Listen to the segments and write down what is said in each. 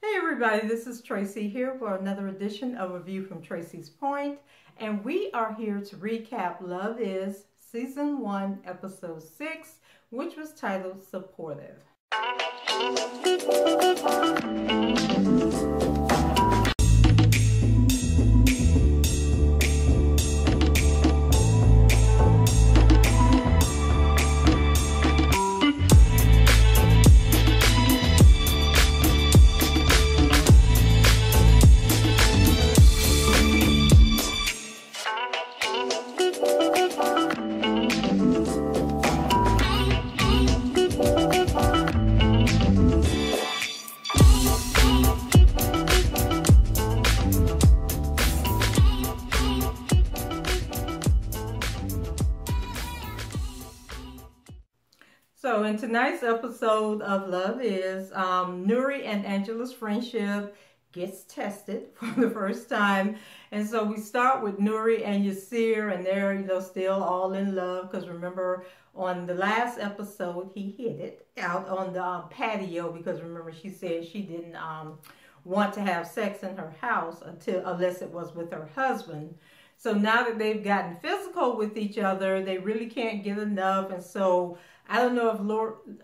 Hey everybody, this is Tracy here for another edition of A View from Tracy's Point, and we are here to recap Love Is Season 1, Episode 6, which was titled Supportive. So in tonight's episode of Love Is, Nuri and Angela's friendship gets tested for the first time. And so we start with Nuri and Yasir, and they're, still all in love. Because remember, on the last episode, he hid it out on the patio. Because remember, she said she didn't want to have sex in her house unless it was with her husband. So now that they've gotten physical with each other, they really can't get enough. And so I don't know if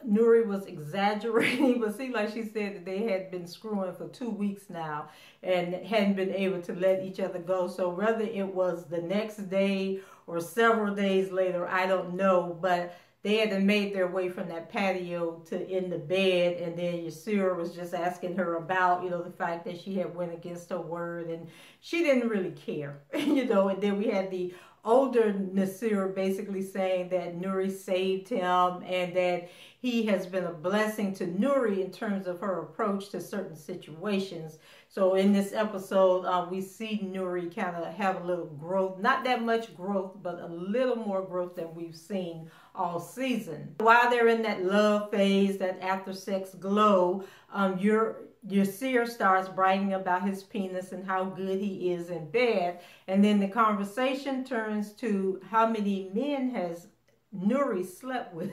Nuri was exaggerating, but it seemed like she said that they had been screwing for 2 weeks now and hadn't been able to let each other go. So whether it was the next day or several days later, I don't know. But they had made their way from that patio to in the bed, and then Yasir was just asking her about, the fact that she had went against her word, and she didn't really care, and then we had the older Yasir basically saying that Nuri saved him and that he has been a blessing to Nuri in terms of her approach to certain situations. So in this episode, we see Nuri kind of have a little growth, not that much growth, but a little more growth than we've seen all season. While they're in that love phase, that after sex glow, Yasir starts bragging about his penis and how good he is in bed. And then the conversation turns to how many men has Nuri slept with.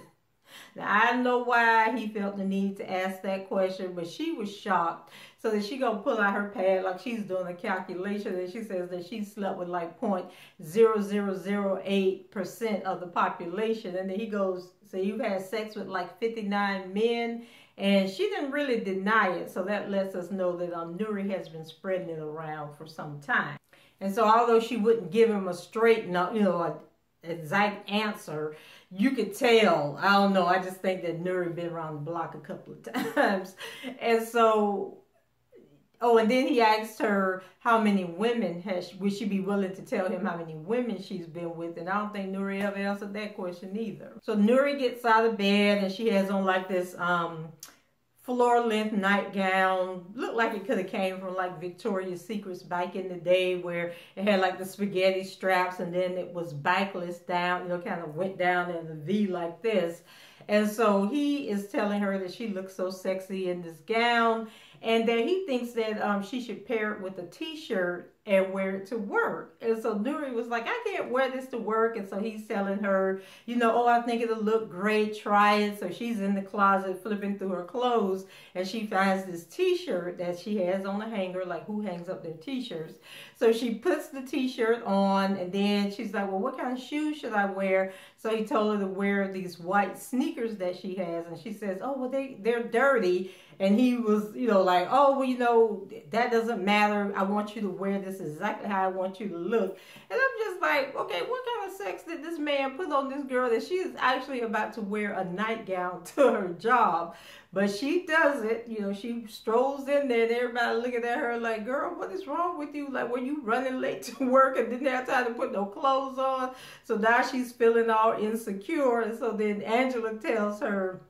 Now, I don't know why he felt the need to ask that question, but she was shocked. So that she gonna pull out her pad like she's doing a calculation, and she says that she slept with like 0.0008% of the population. And then he goes, so you've had sex with like 59 men? And she didn't really deny it. So that lets us know that Nuri has been spreading it around for some time. And so although she wouldn't give him a straight, exact answer, you could tell. I don't know. I just think that Nuri been around the block a couple of times. And so, and then he asked her how many women would she be willing to tell him how many women she's been with. And I don't think Nuri ever answered that question either. So Nuri gets out of bed and she has on like this floor-length nightgown. Looked like it could have came from like Victoria's Secrets back in the day, where it had like the spaghetti straps and then it was backless down, kind of went down in a V like this. And so he is telling her that she looks so sexy in this gown, and that he thinks that she should pair it with a t-shirt and wear it to work. And so Nuri was like, I can't wear this to work. And so he's telling her, I think it'll look great, try it. So she's in the closet flipping through her clothes, and she finds this t-shirt that she has on the hanger, like who hangs up their t-shirts. So she puts the t-shirt on, and then she's like, well, what kind of shoes should I wear? So he told her to wear these white sneakers that she has, and she says, oh, well, they're dirty. And he was, like, oh, well, that doesn't matter. I want you to wear this exactly how I want you to look. And I'm just like, okay, what kind of sex did this man put on this girl that she's actually about to wear a nightgown to her job? But she does it. She strolls in there and everybody looking at her like, girl, what is wrong with you? Like, were you running late to work and didn't have time to put no clothes on? So now she's feeling all insecure. And so then Angela tells her,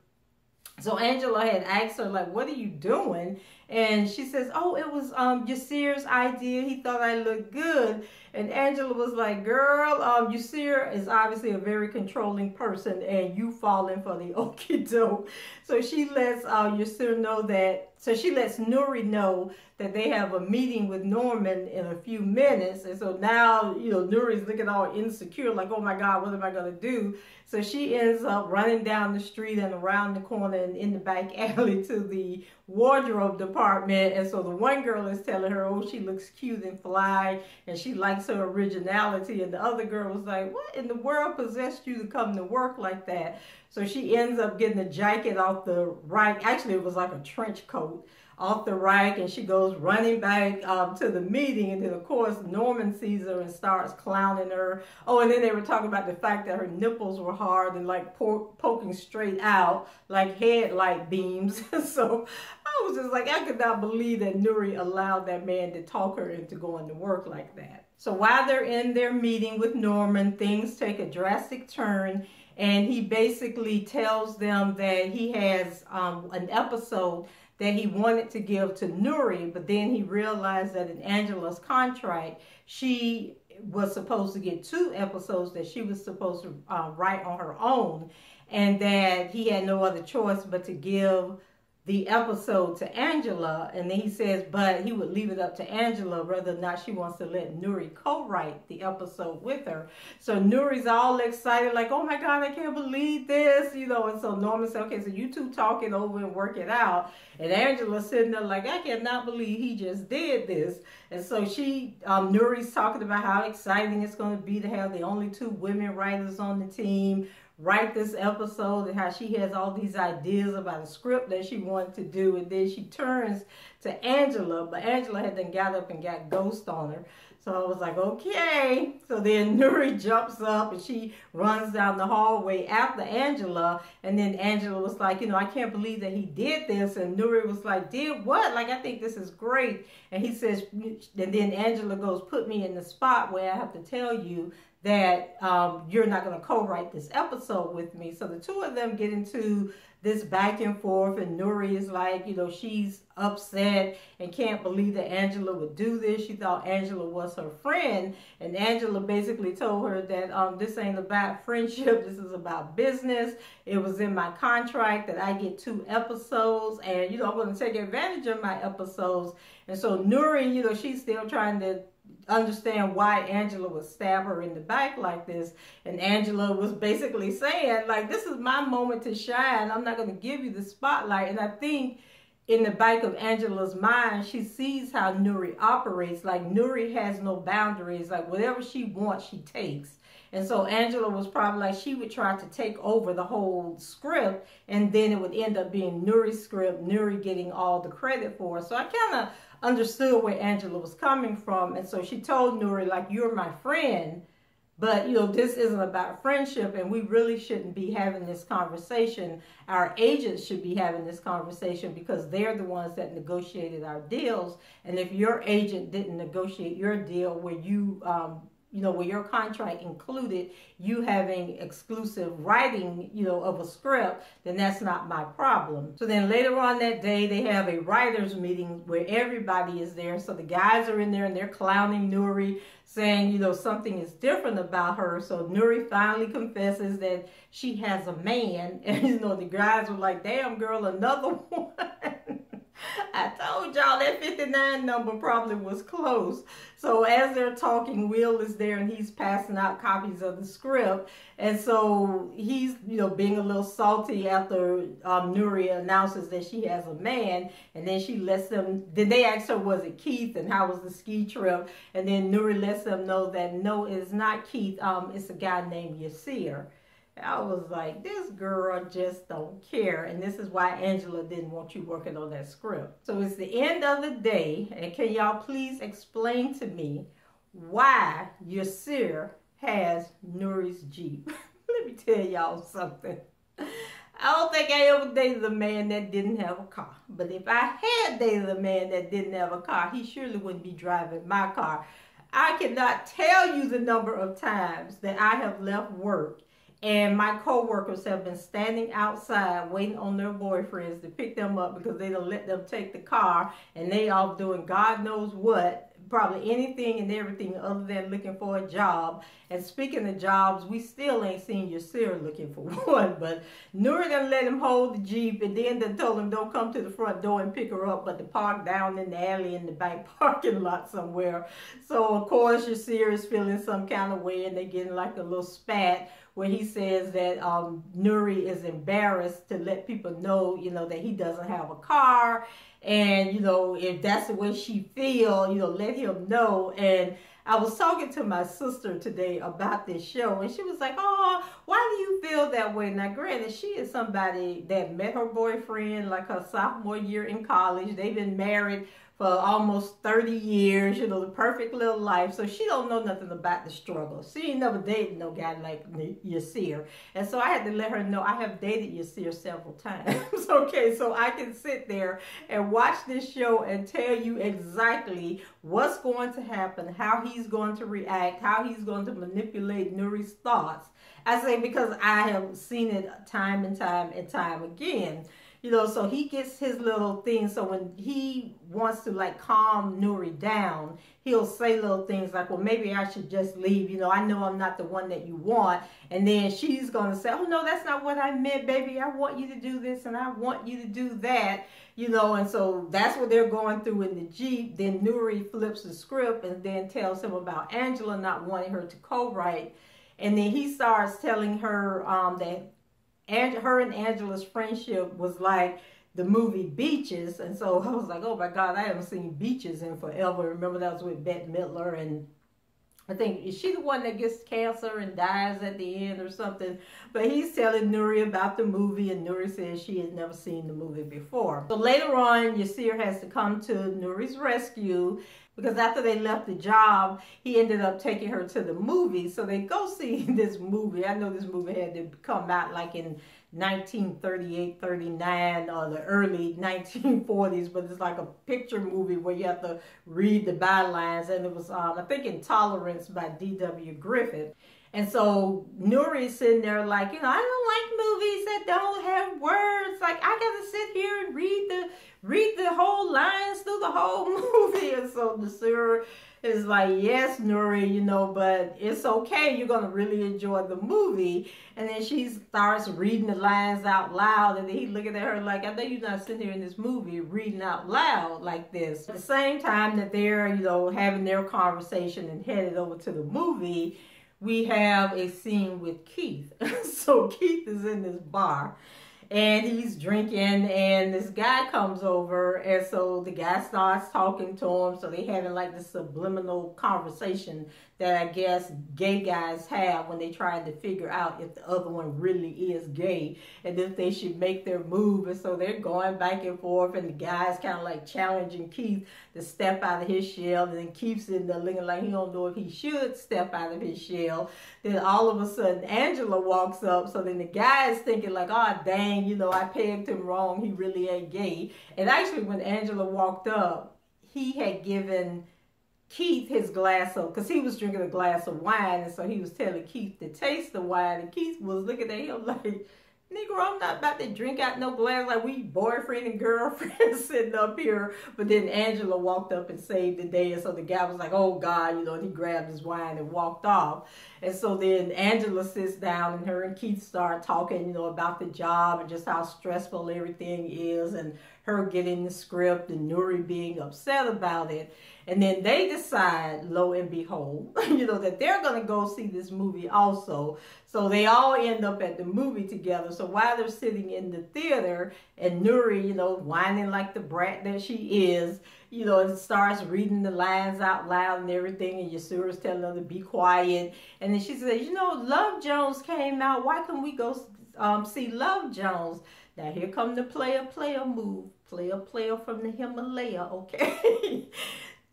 so Angela had asked her, like, what are you doing? And she says, oh, it was Yasir's idea. He thought I looked good. And Angela was like, girl, Yasir is obviously a very controlling person, and you falling for the okie doke. So she lets Yasir know that So she lets Nuri know that they have a meeting with Norman in a few minutes. And so now, Nuri's looking all insecure, like, oh my God, what am I going to do? So she ends up running down the street and around the corner and in the back alley to the wardrobe department. And so the one girl is telling her, oh, she looks cute and fly and she likes her originality. And the other girl was like, what in the world possessed you to come to work like that? So she ends up getting a jacket off the rack. Actually, it was like a trench coat off the rack, and she goes running back to the meeting. And then, of course, Norman sees her and starts clowning her. Oh, and then they were talking about the fact that her nipples were hard and like poking straight out like headlight beams. So I was just like, I could not believe that Nuri allowed that man to talk her into going to work like that. So while they're in their meeting with Norman, things take a drastic turn. And he basically tells them that he has an episode that he wanted to give to Nuri, but then he realized that in Angela's contract, she was supposed to get 2 episodes that she was supposed to write on her own, and that he had no other choice but to give the episode to Angela. And then he says, but he would leave it up to Angela whether or not she wants to let Nuri co-write the episode with her. So Nuri's all excited, like, oh my God, I can't believe this, and so Norman said, okay, so you two talk it over and work it out. And Angela's sitting there like, I cannot believe he just did this. And so Nuri's talking about how exciting it's going to be to have the only 2 women writers on the team write this episode, and how she has all these ideas about a script that she wanted to do. And then she turns to Angela, but Angela had then got up and got ghost on her. So I was like, okay. So then Nuri jumps up and she runs down the hallway after Angela. And then Angela was like, I can't believe that he did this. And Nuri was like, did what? Like, I think this is great. And he says, and then Angela goes, put me in the spot where I have to tell you that you're not going to co-write this episode with me. So the 2 of them get into this back and forth, and Nuri is like, she's upset and can't believe that Angela would do this. She thought Angela was her friend, and Angela basically told her that this ain't about friendship, this is about business. It was in my contract that I get 2 episodes, and I'm going to take advantage of my episodes. And so Nuri, she's still trying to understand why Angela would stab her in the back like this. And Angela was basically saying, like, this is my moment to shine. I'm not going to give you the spotlight. And I think in the back of Angela's mind, she sees how Nuri operates. Like, Nuri has no boundaries. Like, whatever she wants, she takes. And so Angela was probably like, she would try to take over the whole script, and then it would end up being Nuri's script, Nuri getting all the credit for it. So I kind of understood where Angela was coming from. And so she told Nuri, like, you're my friend, but, this isn't about friendship, and we really shouldn't be having this conversation. Our agents should be having this conversation because they're the ones that negotiated our deals. And if your agent didn't negotiate your deal where where your contract included you having exclusive writing, of a script, then that's not my problem. So then later on that day, they have a writer's meeting where everybody is there. So the guys are in there and they're clowning Nuri, saying, something is different about her. So Nuri finally confesses that she has a man. And, the guys were like, damn girl, another one. I told y'all that 59 number probably was close. So as they're talking, Will is there and he's passing out copies of the script. And so he's, being a little salty after Nuri announces that she has a man. And then she lets them, then they ask her, was it Keith? And how was the ski trip? And then Nuri lets them know that no, it's not Keith. It's a guy named Yasir. I was like, this girl just don't care. And this is why Angela didn't want you working on that script. So it's the end of the day. And can y'all please explain to me why Yasir has Nuri's Jeep? Let me tell y'all something. I don't think I ever dated a man that didn't have a car. But if I had dated a man that didn't have a car, he surely wouldn't be driving my car. I cannot tell you the number of times that I have left work and my co-workers have been standing outside waiting on their boyfriends to pick them up because they don't let them take the car, and they off doing God knows what, probably anything and everything other than looking for a job. And speaking of jobs, we still ain't seen Yasir looking for one. But Nuri done let him hold the Jeep, and then they told him don't come to the front door and pick her up, but to park down in the alley in the back parking lot somewhere. So of course Yasir is feeling some kind of way, and they getting like a little spat where he says that Nuri is embarrassed to let people know, you know, that he doesn't have a car. And, you know, if that's the way she feel, you know, let him know. And I was talking to my sister today about this show, and she was like, oh, why do you feel that way? Now, granted, she is somebody that met her boyfriend like her sophomore year in college. They've been married for almost 30 years, you know, the perfect little life. So she don't know nothing about the struggle. She ain't never dated no guy like Yasir. And so I had to let her know I have dated Yasir several times. Okay, so I can sit there and watch this show and tell you exactly what's going to happen, how he's going to react, how he's going to manipulate Nuri's thoughts. I say because I have seen it time and time and time again. You know, so he gets his little thing. So when he wants to like calm Nuri down, he'll say little things like, well, maybe I should just leave. You know, I know I'm not the one that you want. And then she's going to say, oh, no, that's not what I meant, baby. I want you to do this and I want you to do that. You know, and so that's what they're going through in the Jeep. Then Nuri flips the script and then tells him about Angela not wanting her to co-write. And then he starts telling her that her and Angela's friendship was like the movie Beaches. And so I was like, oh my God, I haven't seen Beaches in forever. Remember that was with Bette Midler, and I think, is she the one that gets cancer and dies at the end or something? But he's telling Nuri about the movie, and Nuri says she has never seen the movie before. So later on, Yasir has to come to Nuri's rescue, because after they left the job, he ended up taking her to the movie. So they go see this movie. I know this movie had to come out like in 1938, 39, or the early 1940s, but it's like a picture movie where you have to read the bylines. And it was, I think, Intolerance by D.W. Griffith. And so Nuri's sitting there like, you know, I don't like movies that don't have words. Like, I got to sit here and read the whole lines through the whole movie. And so Yasir is like, yes, Nuri, you know, but it's okay. You're going to really enjoy the movie. And then she starts reading the lines out loud. And then he's looking at her like, I know you're not sitting here in this movie reading out loud like this. At the same time that they're, you know, having their conversation and headed over to the movie, we have a scene with Keith. So Keith is in this bar and he's drinking, and this guy comes over, and so the guy starts talking to him. So they having like this subliminal conversation that I guess gay guys have when they trying to figure out if the other one really is gay and if they should make their move. And so they're going back and forth, and the guy's kind of like challenging Keith to step out of his shell, and then Keith's in there looking like he don't know if he should step out of his shell. Then all of a sudden Angela walks up, so then the guy is thinking like, oh dang, you know, I pegged him wrong, he really ain't gay. And actually when Angela walked up, he had given Keith his glass of, because he was drinking a glass of wine, and so he was telling Keith to taste the wine, and Keith was looking at him like, Negro, I'm not about to drink out no glass like we boyfriend and girlfriend sitting up here. But then Angela walked up and saved the day, and so the guy was like, oh God, you know, and he grabbed his wine and walked off. And so then Angela sits down, and her and Keith start talking, you know, about the job and just how stressful everything is, and her getting the script and Nuri being upset about it. And then they decide, lo and behold, you know, that they're going to go see this movie also. So they all end up at the movie together. So while they're sitting in the theater, and Nuri, you know, whining like the brat that she is, you know, and starts reading the lines out loud and everything, and Yasir is telling her to be quiet. And then she says, you know, Love Jones came out. Why can't we go see Love Jones? Now here come the player move. Player from the Himalaya, okay?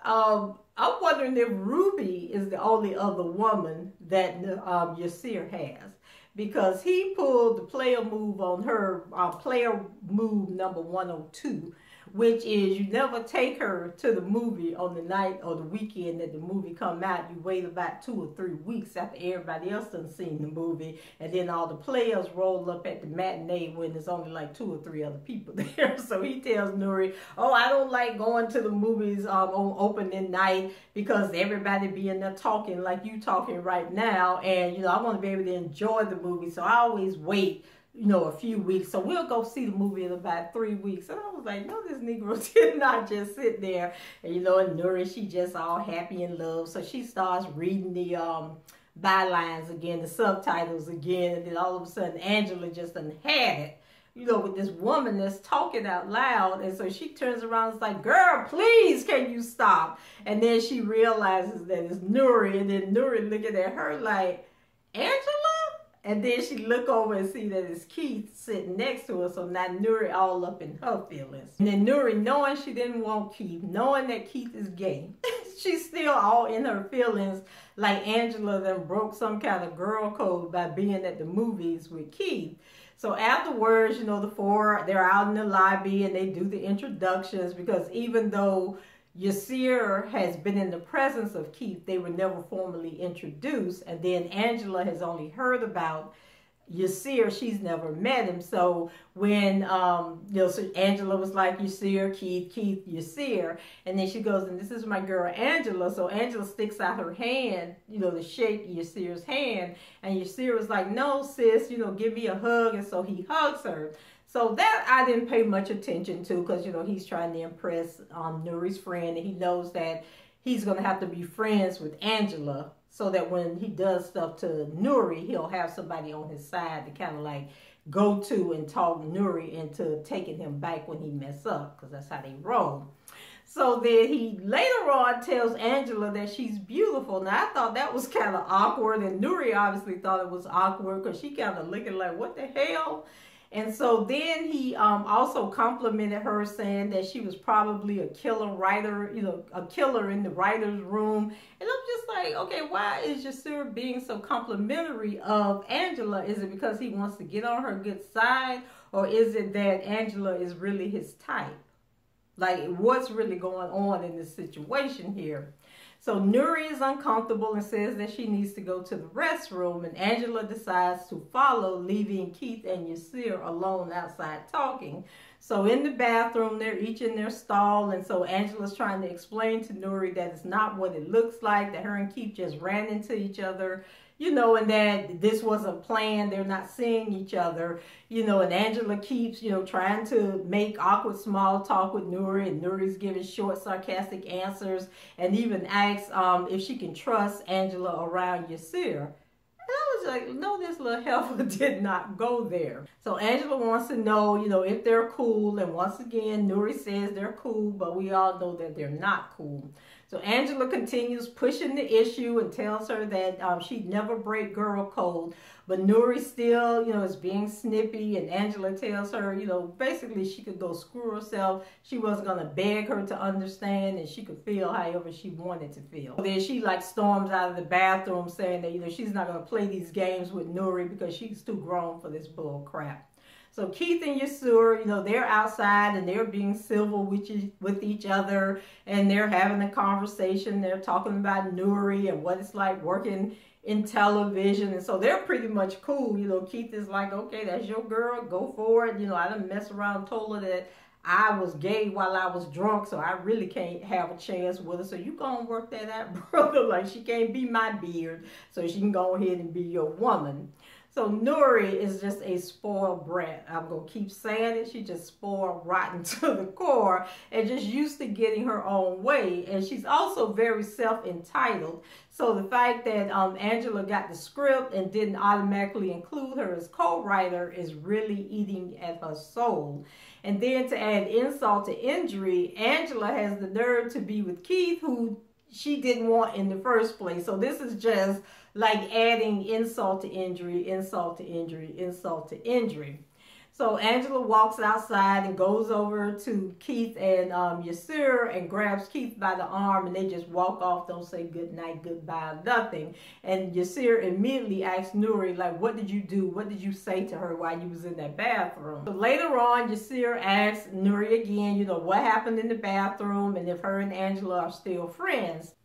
I'm wondering if Ruby is the only other woman that Yasir has, because he pulled the player move on her, player move number 102, which is you never take her to the movie on the night or the weekend that the movie come out. You wait about 2 or 3 weeks after everybody else done seen the movie, and then all the players roll up at the matinee when there's only like 2 or 3 other people there. So he tells Nuri, oh, I don't like going to the movies on opening night because everybody be in there talking like you talking right now, and I want to be able to enjoy the movie, so I always wait a few weeks. So we'll go see the movie in about 3 weeks. And I was like, no, this Negro did not just sit there. And and Nuri, she just all happy in love. So she starts reading the bylines again, the subtitles again. And then all of a sudden, Angela just done had it, with this woman that's talking out loud. And so she turns around and is like, girl, please, can you stop? And then she realizes that it's Nuri. And then Nuri looking at her like, Angela? And then she look over and see that it's Keith sitting next to her. So now Nuri all up in her feelings. And then Nuri, knowing she didn't want Keith, knowing that Keith is gay, she's still all in her feelings like Angela then broke some kind of girl code by being at the movies with Keith. So afterwards, the four, they're out in the lobby and they do the introductions, because even though Yasir has been in the presence of Keith, they were never formally introduced. And then Angela has only heard about Yasir. She's never met him. So when so Angela was like, Yasir, Keith, Yasir. And then she goes, and this is my girl Angela. So Angela sticks out her hand, to shake Yasir's hand. And Yasir was like, no, sis, give me a hug. And so he hugs her. So that I didn't pay much attention to, because, he's trying to impress Nuri's friend, and he knows that he's going to have to be friends with Angela so that when he does stuff to Nuri, he'll have somebody on his side to kind of like go to and talk Nuri into taking him back when he mess up, because that's how they roll. So then he later on tells Angela that she's beautiful. Now, I thought that was kind of awkward, and Nuri obviously thought it was awkward because she kind of looking like, what the hell? And so then he also complimented her, saying that she was probably a killer writer, a killer in the writer's room. And I'm just like, okay, why is Yasir being so complimentary of Angela? Is it because he wants to get on her good side? Or is it that Angela is really his type? Like, what's really going on in this situation here? So Nuri is uncomfortable and says that she needs to go to the restroom, and Angela decides to follow, leaving Keith and Yasir alone outside talking. So in the bathroom, they're each in their stall, and so Angela's trying to explain to Nuri that it's not what it looks like, that her and Keith just ran into each other, and that this wasn't planned. They're not seeing each other, and Angela keeps, trying to make awkward small talk with Nuri, and Nuri's giving short, sarcastic answers, and even asks if she can trust Angela around Yasir. And I was like, no, this little heifer did not go there. So Angela wants to know, if they're cool, and once again, Nuri says they're cool, but we all know that they're not cool. So Angela continues pushing the issue and tells her that she'd never break girl code. But Nuri still, is being snippy. And Angela tells her, basically she could go screw herself. She wasn't going to beg her to understand, and she could feel however she wanted to feel. Then she storms out of the bathroom saying that, she's not going to play these games with Nuri because she's too grown for this bull crap. So Keith and Yasir, they're outside and they're being civil with each other, and they're having a conversation. They're talking about Nuri and what it's like working in television. And so they're pretty much cool. Keith is like, okay, that's your girl, go for it. I done messed around, told her that I was gay while I was drunk, so I really can't have a chance with her. So you go and work that out, brother. Like, she can't be my beard, so she can go ahead and be your woman. So Nuri is just a spoiled brat. I'm going to keep saying it. She's just spoiled rotten to the core and just used to getting her own way. And she's also very self-entitled. So the fact that Angela got the script and didn't automatically include her as co-writer is really eating at her soul. And then to add insult to injury, Angela has the nerve to be with Keith, who she didn't want in the first place. So this is just like adding insult to injury, insult to injury, insult to injury. So Angela walks outside and goes over to Keith and Yasir and grabs Keith by the arm, and they just walk off, don't say good night, goodbye, nothing. And Yasir immediately asks Nuri, like, what did you do? What did you say to her while you was in that bathroom? So later on, Yasir asks Nuri again, you know, what happened in the bathroom and if her and Angela are still friends.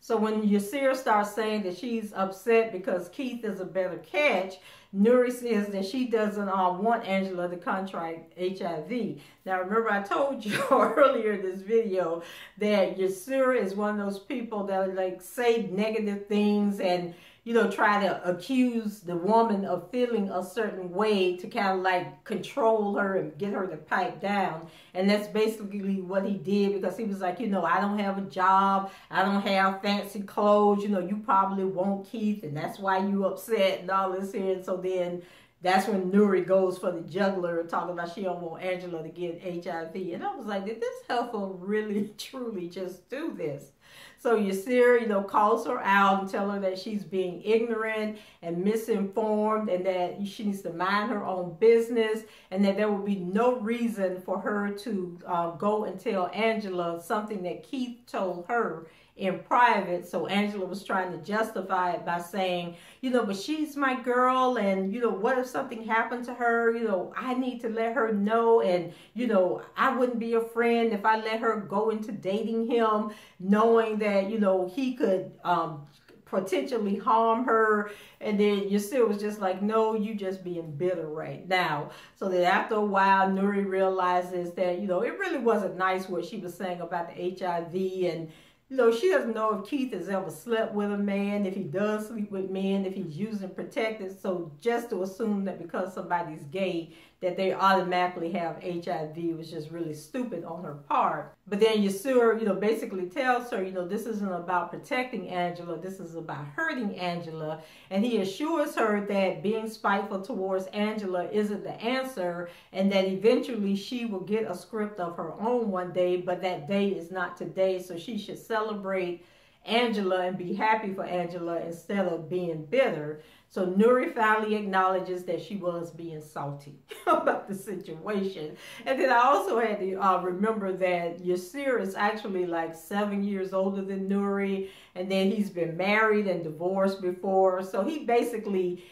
So when Yasir starts saying that she's upset because Keith is a better catch, Nuri says that she doesn't want Angela to contract HIV. Now remember, I told you earlier in this video that Yasir is one of those people that like say negative things and, you know, try to accuse the woman of feeling a certain way to kind of like control her and get her to pipe down. And that's basically what he did, because he was like, you know, I don't have a job, I don't have fancy clothes, you know, you probably want Keith and that's why you upset and all this here. And so then that's when Nuri goes for the juggler, talking about she don't want Angela to get HIV. And I was like, did this heifer really, truly just do this? So Yasir, you know, calls her out and tell her that she's being ignorant and misinformed and that she needs to mind her own business and that there will be no reason for her to go and tell Angela something that Keith told her in private. So Angela was trying to justify it by saying, you know, but she's my girl, and, you know, what if something happened to her? You know, I need to let her know, and, you know, I wouldn't be a friend if I let her go into dating him, knowing that, you know, he could potentially harm her. And then Yasir was just like, no, you just being bitter right now. So that after a while, Nuri realizes that, you know, it really wasn't nice what she was saying about the HIV, and you know, she doesn't know if Keith has ever slept with a man, if he does sleep with men, if he's using protectors. So just to assume that because somebody's gay, that they automatically have HIV was just really stupid on her part. But then Yasir, you know, basically tells her, you know, this isn't about protecting Angela, this is about hurting Angela. And he assures her that being spiteful towards Angela isn't the answer, and that eventually she will get a script of her own one day, but that day is not today. So she should celebrate Angela and be happy for Angela instead of being bitter. So Nuri finally acknowledges that she was being salty about the situation. And then I also had to remember that Yasir is actually like 7 years older than Nuri. And then he's been married and divorced before. So he basically,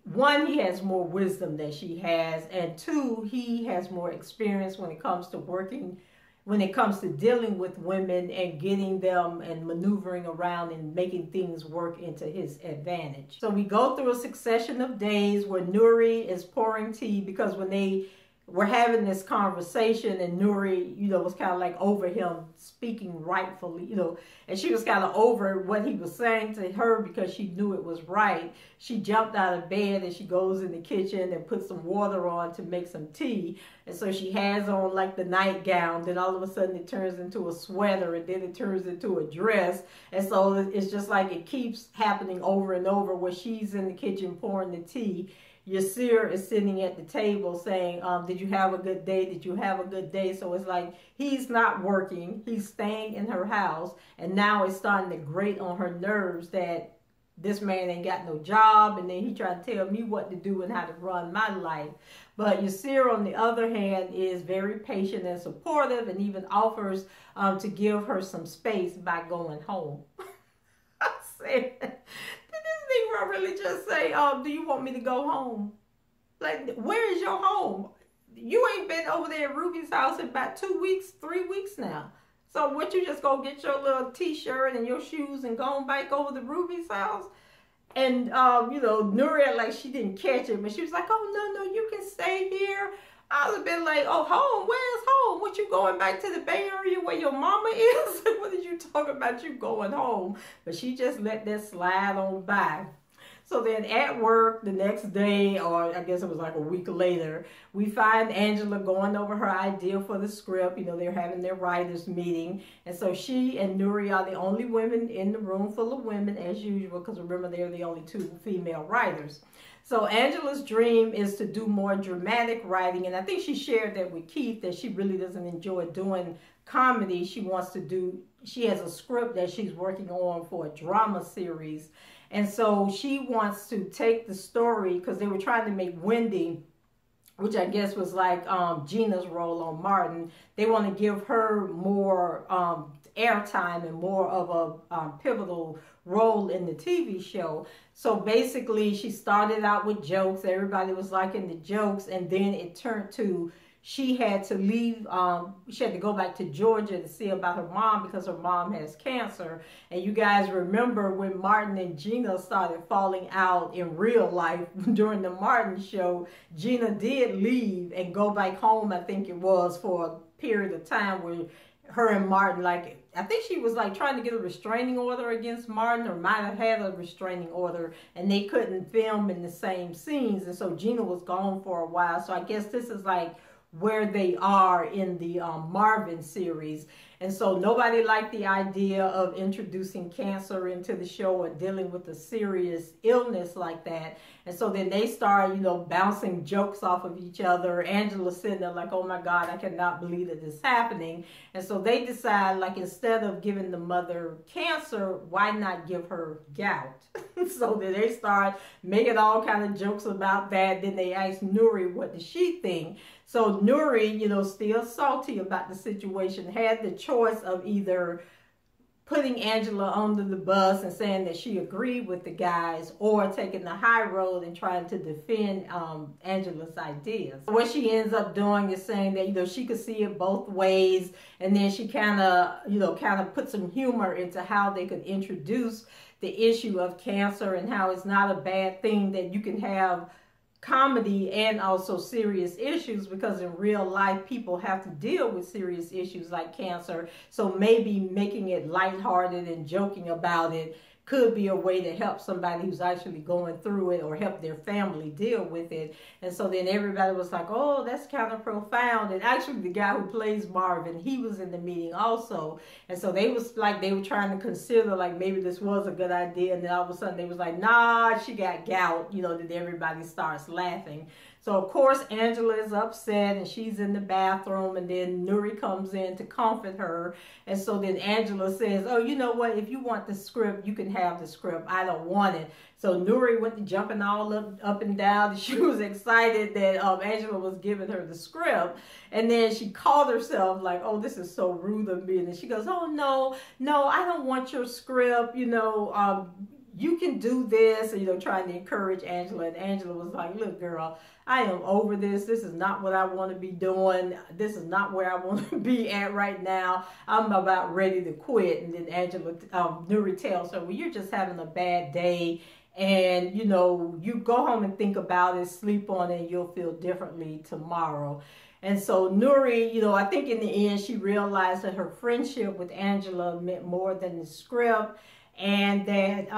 one, he has more wisdom than she has. And two, he has more experience when it comes to dealing with women and getting them and maneuvering around and making things work into his advantage. So we go through a succession of days where Nuri is pouring tea, because when they were having this conversation and Nuri, you know, was kind of like over him speaking rightfully, you know, and she was kind of over what he was saying to her because she knew it was right. She jumped out of bed and she goes in the kitchen and puts some water on to make some tea. And so she has on like the nightgown. Then all of a sudden it turns into a sweater, and then it turns into a dress. And so it's just like it keeps happening over and over where she's in the kitchen pouring the tea. Yasir is sitting at the table saying, did you have a good day? Did you have a good day? So it's like he's not working. He's staying in her house. And now it's starting to grate on her nerves that this man ain't got no job. And then he tried to tell me what to do and how to run my life. But Yasir, on the other hand, is very patient and supportive, and even offers to give her some space by going home. I said, I really just say, do you want me to go home? Like, where is your home? You ain't been over there at Ruby's house in about 2 weeks, 3 weeks now. So what, you just go get your little t-shirt and your shoes and go on back over to Ruby's house? And, you know, Nuri, like, she didn't catch it, but she was like, oh, no, you can stay here. I would have been like, oh, home? Where's home? What, you going back to the Bay Area where your mama is? What did you talk about you going home? But she just let that slide on by. So then at work the next day, or I guess it was like a week later, we find Angela going over her idea for the script. You know, they're having their writers meeting. And so she and Nuri are the only women in the room full of women as usual, because remember, they're the only 2 female writers. So Angela's dream is to do more dramatic writing. And I think she shared that with Keith, that she really doesn't enjoy doing comedy. She has a script that she's working on for a drama series. And so she wants to take the story, because they were trying to make Wendy which I guess was like Gina's role on Martin. They want to give her more airtime and more of a pivotal role in the TV show. So basically, she started out with jokes. Everybody was liking the jokes, and then it turned to she had to leave. She had to go back to Georgia to see about her mom because her mom has cancer. And you guys remember when Martin and Gina started falling out in real life during the Martin show, Gina did leave and go back home, I think it was, for a period of time where her and Martin, like, I think she was like trying to get a restraining order against Martin, or might have had a restraining order, and they couldn't film in the same scenes. And so Gina was gone for a while. So I guess this is like where they are in the Marvin series. And so nobody liked the idea of introducing cancer into the show or dealing with a serious illness like that. And so then they started, you know, bouncing jokes off of each other. Angela's sitting there like, oh my God, I cannot believe that this is happening. And so they decide, like, instead of giving the mother cancer, why not give her gout? So then they start making all kind of jokes about that. Then they asked Nuri, what does she think? So Nuri, you know, still salty about the situation, had the choice of either putting Angela under the bus and saying that she agreed with the guys, or taking the high road and trying to defend Angela's ideas. What she ends up doing is saying that, you know, she could see it both ways, and then she kind of put some humor into how they could introduce the issue of cancer and how it's not a bad thing that you can have comedy and also serious issues, because in real life people have to deal with serious issues like cancer. So maybe making it lighthearted and joking about it could be a way to help somebody who's actually going through it, or help their family deal with it. And so then everybody was like, oh, that's kind of profound. And actually the guy who plays Marvin, he was in the meeting also. And so they was like, they were trying to consider like maybe this was a good idea. And then all of a sudden they was like, nah, she got gout, you know, that everybody starts laughing. So of course Angela is upset and she's in the bathroom, and then Nuri comes in to comfort her. And so then Angela says, oh, you know what, if you want the script, you can have the script. I don't want it. So Nuri went to jumping all up and down, and she was excited that Angela was giving her the script. And then she called herself like, oh, this is so rude of me. And she goes, oh, no, I don't want your script, you know, you can do this, and, you know, trying to encourage Angela. And Angela was like, look, girl, I am over this. This is not what I want to be doing. This is not where I want to be at right now. I'm about ready to quit. And then Nuri tells her, well, you're just having a bad day, and, you know, you go home and think about it, sleep on it, and you'll feel differently tomorrow. And so Nuri, you know, I think in the end she realized that her friendship with Angela meant more than the script. And that,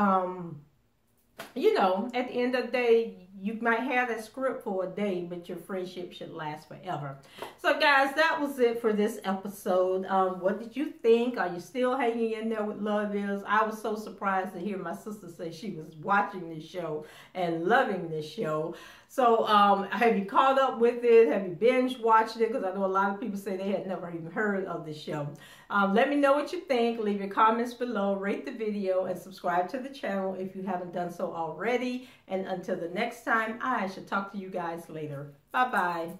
you know, at the end of the day, you might have that script for a day, but your friendship should last forever. So guys, that was it for this episode. What did you think? Are you still hanging in there with Love Is? I was so surprised to hear my sister say she was watching this show and loving this show. So have you caught up with it? Have you binge watched it? Because I know a lot of people say they had never even heard of the show. Let me know what you think. Leave your comments below, rate the video, and subscribe to the channel if you haven't done so already. And until the next time, I shall talk to you guys later. Bye-bye.